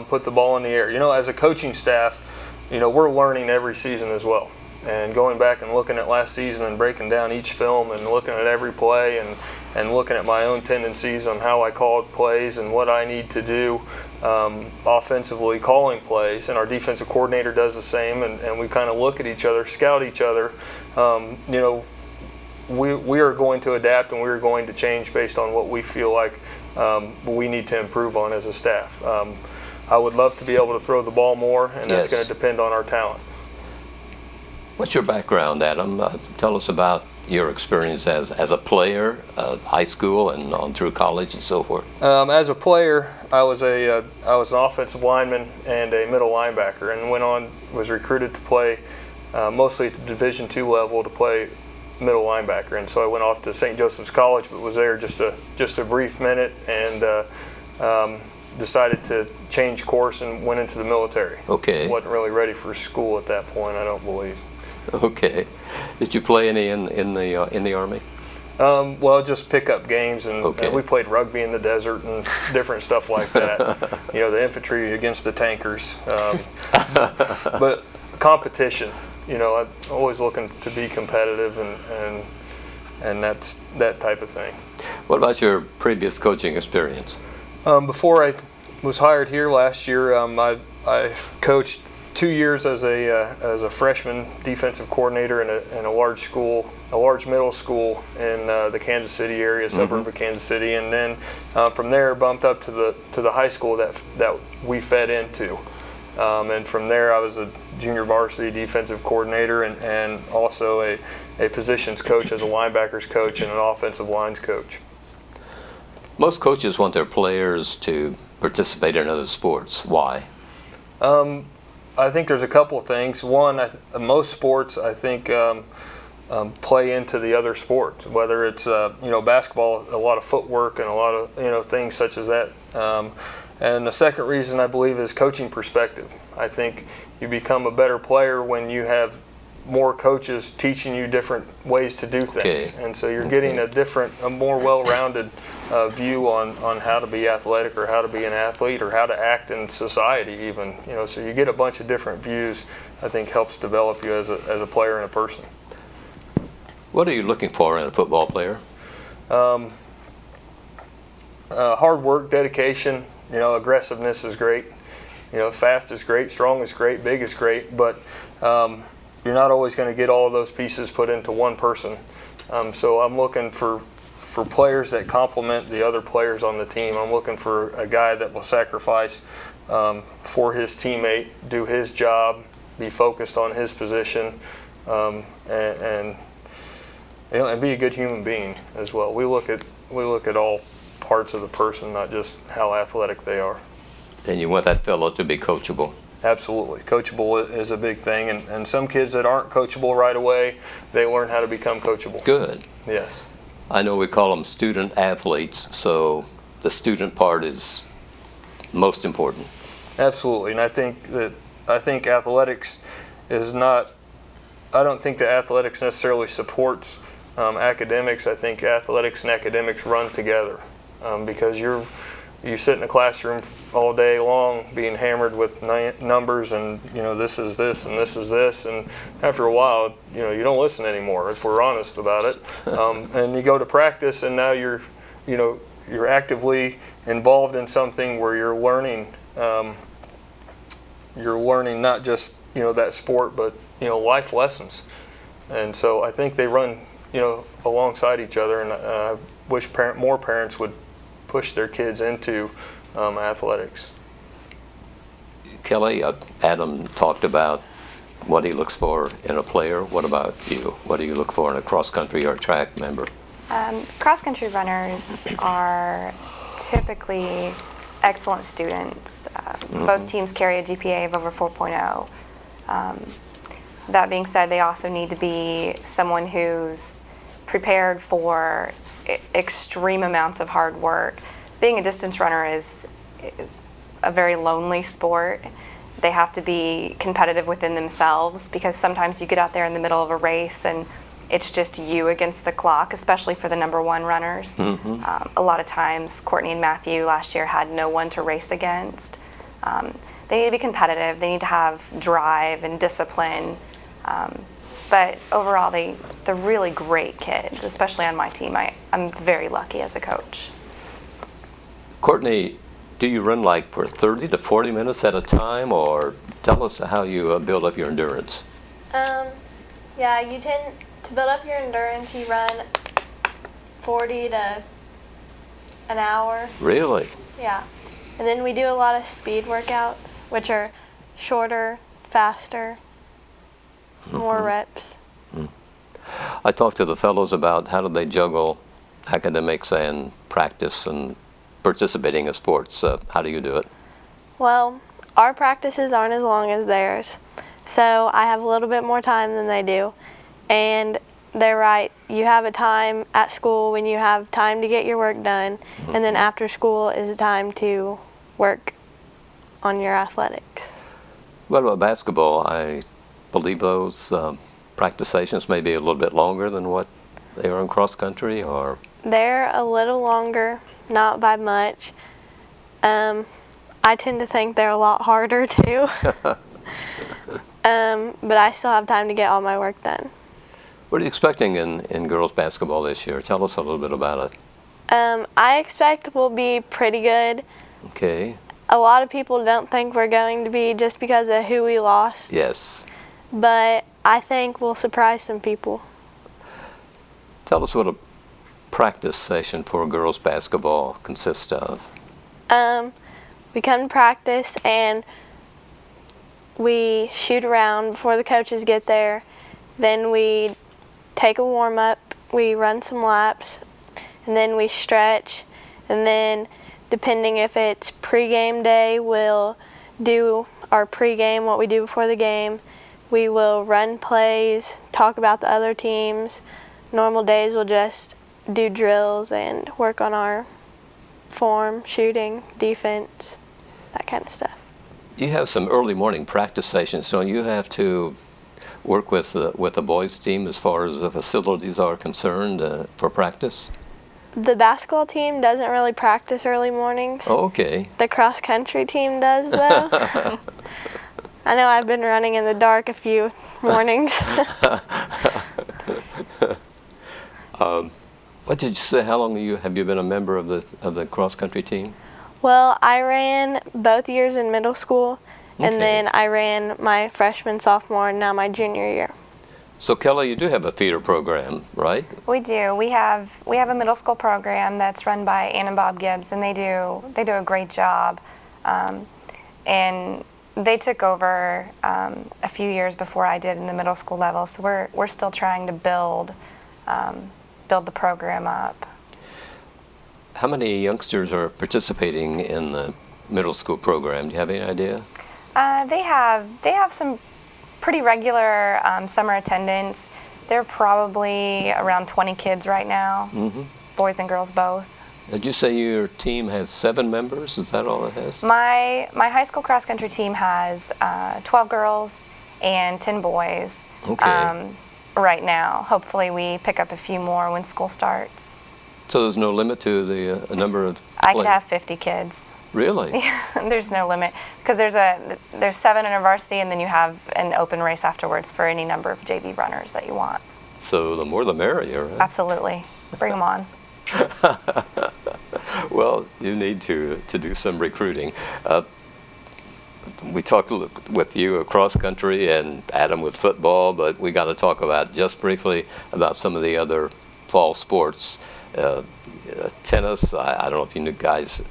put the ball in the air. As a coaching staff, we're learning every season as well. And going back and looking at last season and breaking down each film and looking at every play and looking at my own tendencies on how I called plays and what I need to do offensively calling plays. And our defensive coordinator does the same, and we kind of look at each other, scout each other. We are going to adapt and we are going to change based on what we feel like we need to improve on as a staff. I would love to be able to throw the ball more, and that's going to depend on our talent. What's your background, Adam? Tell us about your experience as a player, high school and on through college and so forth. As a player, I was an offensive lineman and a middle linebacker, and was recruited to play mostly at the Division II level to play middle linebacker. And so I went off to St. Joseph's College, but was there just a brief minute and decided to change course and went into the military. Okay. Wasn't really ready for school at that point, I don't believe. Okay. Did you play any in the Army? Well, just pick up games, and Okay. we played rugby in the desert and different stuff like that. The infantry against the tankers. But competition, I'm always looking to be competitive, and that's that type of thing. What about your previous coaching experience? Before I was hired here last year, I coached 2 years as a freshman defensive coordinator in a large middle school in the Kansas City area, suburb of Kansas City, and then from there bumped up to the high school that we fed into, and from there I was a junior varsity defensive coordinator and also a positions coach as a linebackers coach and an offensive lines coach. Most coaches want their players to participate in other sports. Why? I think there's a couple of things. One, most sports, I think, play into the other sports. Whether it's basketball, a lot of footwork and a lot of things such as that. And the second reason I believe is coaching perspective. I think you become a better player when you have more coaches teaching you different ways to do things. Okay. And so you're getting a more well-rounded view on how to be athletic or how to be an athlete or how to act in society even. So you get a bunch of different views. I think helps develop you as a player and a person. What are you looking for in a football player? Hard work, dedication, aggressiveness is great. Fast is great, strong is great, big is great, but you're not always going to get all of those pieces put into one person. So I'm looking for players that complement the other players on the team. I'm looking for a guy that will sacrifice for his teammate, do his job, be focused on his position, and be a good human being as well. We look at all parts of the person, not just how athletic they are. And you want that fellow to be coachable. Absolutely. Coachable is a big thing, and some kids that aren't coachable right away, they learn how to become coachable. Good. Yes. I know we call them student athletes, so the student part is most important. Absolutely, and I think athletics is not. I don't think that athletics necessarily supports academics. I think athletics and academics run together because you sit in a classroom all day long being hammered with numbers and this is this and this is this, and after a while you don't listen anymore if we're honest about it. And you go to practice and now you're actively involved in something where you're learning you're learning not just, that sport, but, life lessons. And so I think they run, alongside each other, and I wish more parents would push their kids into athletics. Kelly, Adam talked about what he looks for in a player. What about you? What do you look for in a cross-country or track member? Cross-country runners are typically excellent students. Both teams carry a GPA of over 4.0. That being said, they also need to be someone who's prepared for extreme amounts of hard work. Being a distance runner is a very lonely sport. They have to be competitive within themselves, because sometimes you get out there in the middle of a race and it's just you against the clock, especially for the number one runners. A lot of times, Courtney and Matthew last year had no one to race against. They need to be competitive. They need to have drive and discipline. But overall, they're really great kids, especially on my team. I'm very lucky as a coach. Courtney, do you run like for 30 to 40 minutes at a time, or tell us how you build up your endurance? Yeah, you tend to build up your endurance. You run 40 to an hour. Really? Yeah. And then we do a lot of speed workouts, which are shorter, faster, more reps. I talked to the fellows about how do they juggle academics and practice and participating in sports. How do you do it? Well, our practices aren't as long as theirs, so I have a little bit more time than they do. And they're right, you have a time at school when you have time to get your work done, and then after school is a time to work on your athletics. What about basketball? I believe those practice sessions may be a little bit longer than what they are in cross country, or? They're a little longer, not by much. I tend to think they're a lot harder too. But I still have time to get all my work done. What are you expecting in girls basketball this year? Tell us a little bit about it. I expect we'll be pretty good. Okay. A lot of people don't think we're going to be just because of who we lost. Yes. But I think we'll surprise some people. Tell us what a practice session for girls basketball consists of. We come to practice and we shoot around before the coaches get there. Then we take a warm-up, we run some laps, and then we stretch. And then depending if it's pre-game day, we'll do our pre-game, what we do before the game. We will run plays, talk about the other teams. Normal days we'll just do drills and work on our form, shooting, defense, that kind of stuff. You have some early morning practice sessions, so you have to work with the boys' team as far as the facilities are concerned for practice? The basketball team doesn't really practice early mornings. Oh, okay. The cross-country team does, though. I know I've been running in the dark a few mornings. What did you say? How long have you been a member of the cross-country team? Well, I ran both years in middle school, and Okay. then I ran my freshman, sophomore, and now my junior year. So Kelly, you do have a feeder program, right? We do. We have a middle school program that's run by Ann and Bob Gibbs, and they do a great job. And they took over a few years before I did in the middle school level, so we're still trying to build the program up. How many youngsters are participating in the middle school program? Do you have any idea? They have some pretty regular summer attendance. They're probably around 20 kids right now, boys and girls both. Did you say your team has 7 members? Is that all it has? My high school cross country team has 12 girls and 10 boys. Okay. Right now. Hopefully we pick up a few more when school starts. So there's no limit to the number of I could players? have 50 kids. Really? There's no limit because there's 7 in a varsity, and then you have an open race afterwards for any number of JV runners that you want. So the more the merrier, right? Absolutely. Bring them on. Well, you need to do some recruiting. we talked with you cross country and Adam with football, but we got to talk about just briefly about some of the other fall sports. Tennis. I don't know if you guys,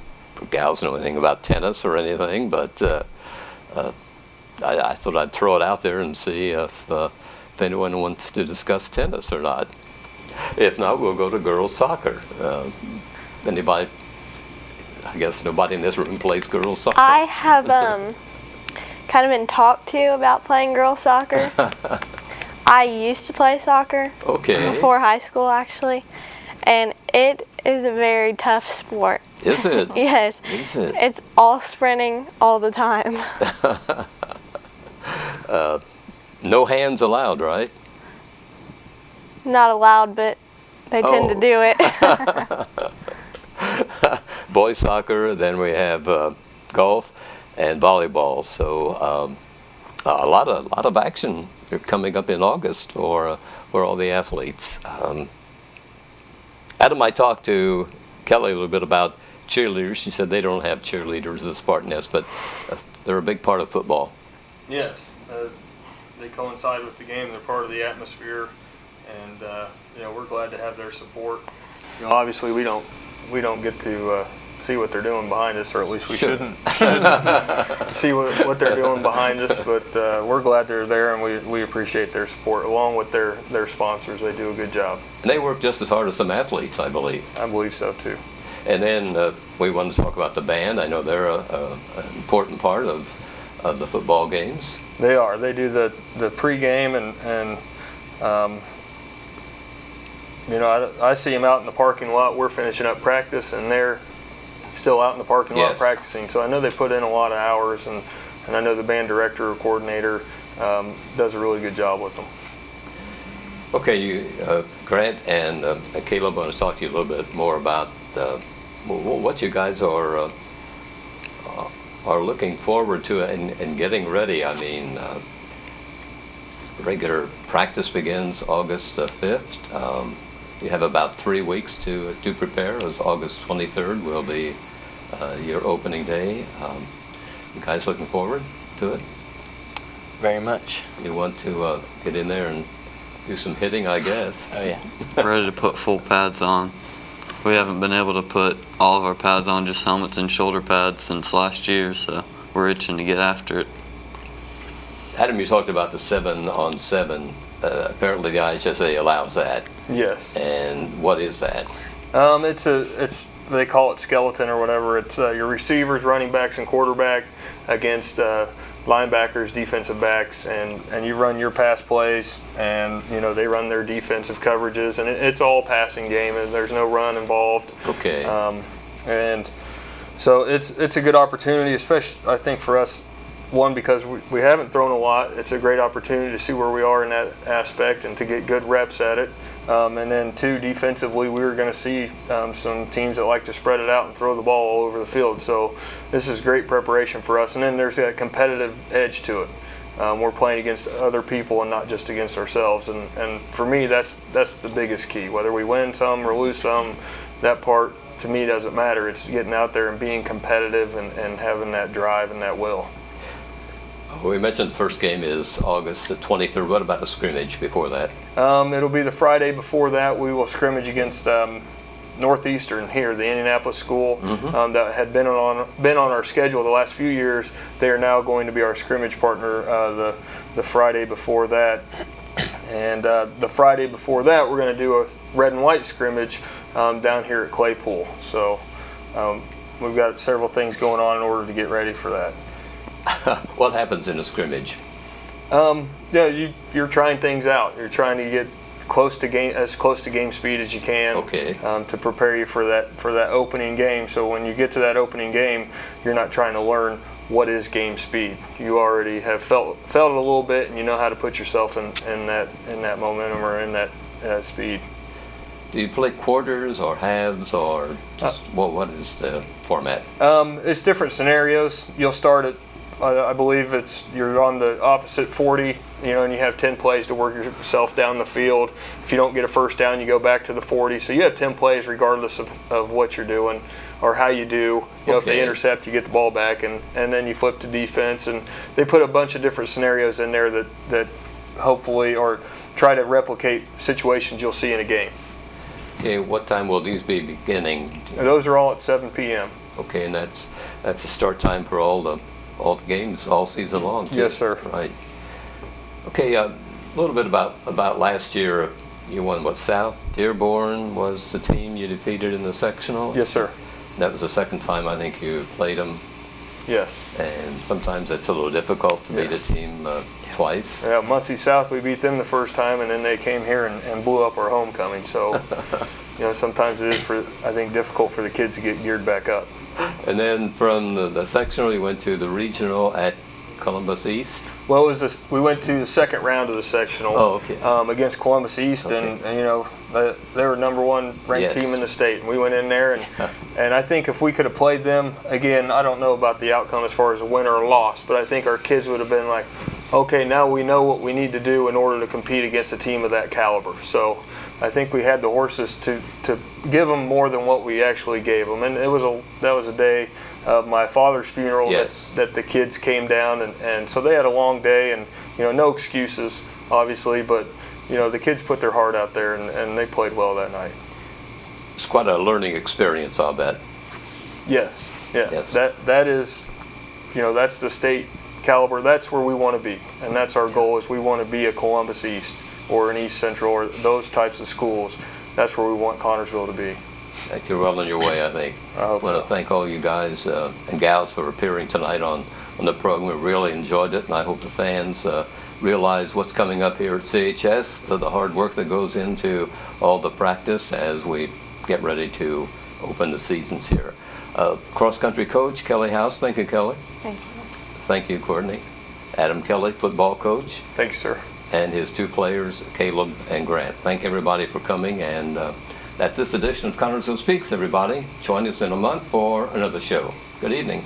gals, know anything about tennis or anything, but I thought I'd throw it out there and see if anyone wants to discuss tennis or not. If not, we'll go to girls soccer. Anybody? I guess nobody in this room plays girls soccer. I have kind of been talked to about playing girls soccer. I used to play soccer before high school, actually, and it is a very tough sport. Is it? Yes. Is it? It's all sprinting all the time. No hands allowed, right? Not allowed, but they tend to do it. Boys soccer, then we have golf and volleyball. So a lot of action coming up in August for all the athletes. Adam, I talked to Kelly a little bit about cheerleaders. She said they don't have cheerleaders at Spartan Nest, but they're a big part of football. Yes, they coincide with the game. They're part of the atmosphere, and we're glad to have their support. Obviously, we don't get to see what they're doing behind us, or at least we shouldn't see what they're doing behind us. But we're glad they're there, and we appreciate their support along with their sponsors. They do a good job. And they work just as hard as some athletes, I believe. I believe so too. And then we wanted to talk about the band. I know they're an important part of the football games. They are. They do the pregame, and I see them out in the parking lot. We're finishing up practice, and they're still out in the parking lot practicing. So I know they put in a lot of hours, and I know the band director or coordinator does a really good job with them. Okay, Grant and Caleb, I want to talk to you a little bit more about what you guys are looking forward to and getting ready. I mean, regular practice begins August 5th. You have about 3 weeks to prepare, as August 23rd will be your opening day. You guys looking forward to it? Very much. You want to get in there and do some hitting, I guess. Oh yeah. Ready to put full pads on. We haven't been able to put all of our pads on, just helmets and shoulder pads, since last year, so we're itching to get after it. Adam, you talked about the 7-on-7. Apparently the IHSA allows that. Yes. And what is that? It's they call it skeleton or whatever. It's your receivers, running backs, and quarterback against linebackers, defensive backs, and you run your pass plays, and they run their defensive coverages, and it's all passing game, and there's no run involved. Okay. And so it's a good opportunity, especially I think for us. One, because we haven't thrown a lot. It's a great opportunity to see where we are in that aspect and to get good reps at it. And then two, defensively, we're going to see some teams that like to spread it out and throw the ball all over the field. So this is great preparation for us. And then there's that competitive edge to it. We're playing against other people and not just against ourselves. And for me, that's the biggest key. Whether we win some or lose some, that part to me doesn't matter. It's getting out there and being competitive and having that drive and that will. We mentioned the first game is August the 23rd. What about a scrimmage before that? It'll be the Friday before that. We will scrimmage against Northeastern here, the Indianapolis school that had been on our schedule the last few years. They are now going to be our scrimmage partner the Friday before that. And the Friday before that, we're going to do a red and white scrimmage down here at Claypool. So we've got several things going on in order to get ready for that. What happens in a scrimmage? You're trying things out. You're trying to get as close to game speed as you can. Okay. To prepare you for that opening game. So when you get to that opening game, you're not trying to learn what is game speed. You already have felt it a little bit, and you know how to put yourself in that momentum or in that speed. Do you play quarters or halves or just what is the format? It's different scenarios. You'll start at I believe you're on the opposite 40, and you have 10 plays to work yourself down the field. If you don't get a first down, you go back to the 40. So you have 10 plays regardless of what you're doing or how you do. If they intercept, you get the ball back, and then you flip to defense. And they put a bunch of different scenarios in there that hopefully or try to replicate situations you'll see in a game. Okay, what time will these be beginning? Those are all at 7 p.m. Okay, and that's the start time for all the games all season long, too. Yes, sir. Right. Okay, a little bit about last year. You won what? South Dearborn was the team you defeated in the sectional. Yes, sir. That was the second time I think you played them. Yes. And sometimes it's a little difficult to beat a team twice. Yeah, Muncie South, we beat them the first time, and then they came here and blew up our homecoming. So, sometimes it is, I think, difficult for the kids to get geared back up. And then from the sectional, you went to the regional at Columbus East. Well, we went to the second round of the sectional. Oh, okay. Against Columbus East, and they were #1 ranked team in the state, and we went in there, and I think if we could have played them again, I don't know about the outcome as far as a win or a loss, but I think our kids would have been like, okay, now we know what we need to do in order to compete against a team of that caliber. So I think we had the horses to give them more than what we actually gave them, and that was a day of my father's funeral that the kids came down, and so they had a long day, and no excuses obviously, but the kids put their heart out there, and they played well that night. It's quite a learning experience, I'll bet. Yes. That is, that's the state caliber. That's where we want to be, and that's our goal. Is we want to be a Columbus East or an East Central or those types of schools. That's where we want Connersville to be. I think you're well on your way, I think. I hope want to thank all you guys and gals for appearing tonight on the program. We really enjoyed it, and I hope the fans realize what's coming up here at CHS, the hard work that goes into all the practice as we get ready to open the seasons here. Cross-country coach Kelly House. Thank you, Kelly. Thank you. Thank you, Courtney. Adam Kelly, football coach. Thank you, sir. And his two players, Caleb and Grant. Thank everybody for coming, and that's this edition of Connersville Speaks, everybody. Join us in a month for another show. Good evening.